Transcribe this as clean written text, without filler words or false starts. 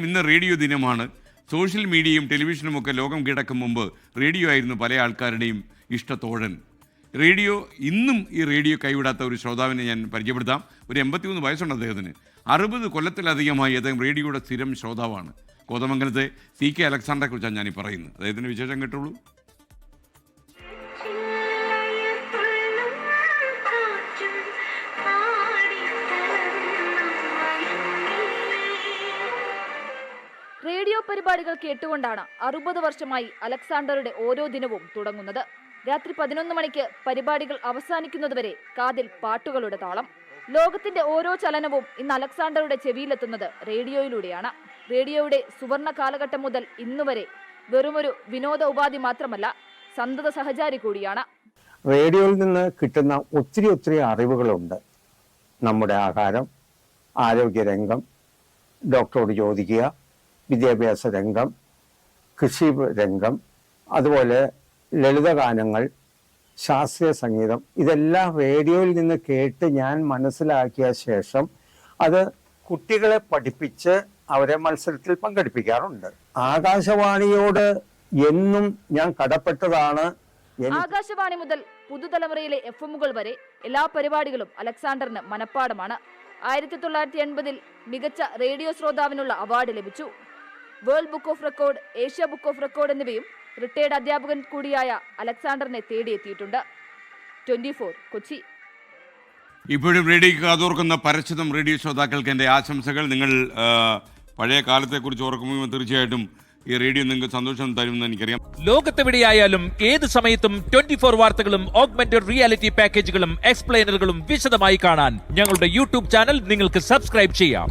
ഇന്ന് റേഡിയോ ദിനമാണ്. സോഷ്യൽ മീഡിയയും ടെലിവിഷനും ഒക്കെ ലോകം കീഴടക്കും മുമ്പ് റേഡിയോ ആയിരുന്നു പല ആൾക്കാരുടെയും ഇഷ്ടത്തോഴൻ. റേഡിയോ ഇന്നും ഈ റേഡിയോ കൈവിടാത്ത ഒരു ശ്രോതാവിനെ ഞാൻ പരിചയപ്പെടുത്താം. ഒരു 83 വയസ്സുണ്ട് അദ്ദേഹത്തിന്. 60 കൊല്ലത്തിലധികമായി അദ്ദേഹം റേഡിയോയുടെ സ്ഥിരം ശ്രോതാവാണ്. കോതമംഗലത്തെ CK അലക്സാണ്ടറെ കുറിച്ചാണ് ഞാനീ പറയുന്നത്. അദ്ദേഹത്തിൻ്റെ വിശേഷം കേട്ടുള്ളൂ. റേഡിയോ പരിപാടികൾ കേട്ടുകൊണ്ടാണ് 60 വർഷമായി അലക്സാണ്ടറുടെ ഓരോ ദിനവും തുടങ്ങുന്നത്. രാത്രി 11 മണിക്ക് പരിപാടികൾ അവസാനിക്കുന്നതുവരെ കാതിൽ പാട്ടുകളുടെ താളം. ലോകത്തിന്റെ ഓരോ ചലനവും ഇന്ന് അലക്സാണ്ടറുടെ ചെവിയിലെത്തുന്നത് റേഡിയോയിലൂടെയാണ്. റേഡിയോയുടെ സുവർണ കാലഘട്ടം മുതൽ ഇന്നുവരെ വെറുമൊരു വിനോദ ഉപാധി മാത്രമല്ല, സന്തത സഹചാരി കൂടിയാണ്. റേഡിയോയിൽ നിന്ന് കിട്ടുന്ന ഒത്തിരി അറിവുകളുണ്ട്. നമ്മുടെ ആഹാരം, ആരോഗ്യരംഗം, ഡോക്ടറോട് ചോദിക്കുക, വിദ്യാഭ്യാസ രംഗം, കൃഷി രംഗം, അതുപോലെ ലളിതഗാനങ്ങൾ, ശാസ്ത്രീയ സംഗീതം, ഇതെല്ലാം റേഡിയോയിൽ നിന്ന് കേട്ട് ഞാൻ മനസ്സിലാക്കിയ ശേഷം അത് കുട്ടികളെ പഠിപ്പിച്ച് അവരെ മത്സരത്തിൽ പങ്കെടുപ്പിക്കാറുണ്ട്. ആകാശവാണിയോട് എന്നും ഞാൻ കടപ്പെട്ടതാണ്. ആകാശവാണി മുതൽ പുതുതലമുറയിലെ FM-കൾ വരെ എല്ലാ പരിപാടികളും അലക്സാണ്ടറിന് മനഃപ്പാടമാണ്. 1980 മികച്ച റേഡിയോ ശ്രോതാവിനുള്ള അവാർഡ് ലഭിച്ചു. World book of record, Asia book of record എന്നിവയും റിട്ടയർഡ് അധ്യാപകൻ കൂടിയായ അലക്സാണ്ടറിനെ തേടിയെത്തിയിട്ടുണ്ട്. 24 കൊച്ചി. ഇപ്പോഴും റേഡിയോയ്ക്ക് കാതോർക്കുന്ന പരസ്യതം റേഡിയോ ശ്രോതാക്കൾക്ക് എൻ്റെ ആശംസകൾ. നിങ്ങൾ പഴയ കാലത്തെക്കുറിച്ച് ഓർക്കുമ്പോൾ തീർച്ചയായിട്ടും ഈ റേഡിയോ നിങ്ങൾക്ക് സന്തോഷം തരുമെന്ന് എനിക്കറിയാം. ലോകത്തെവിടെയായാലും ഏത് സമയത്തും 24 വാർത്തകളും ഓഗ്മെന്റഡ് റിയാലിറ്റി പാക്കേജുകളും എക്സ്പ്ലെയിനറുകളും വിശദമായി കാണാൻ ഞങ്ങളുടെ യൂട്യൂബ് ചാനൽ നിങ്ങൾക്ക് സബ്സ്ക്രൈബ് ചെയ്യാം.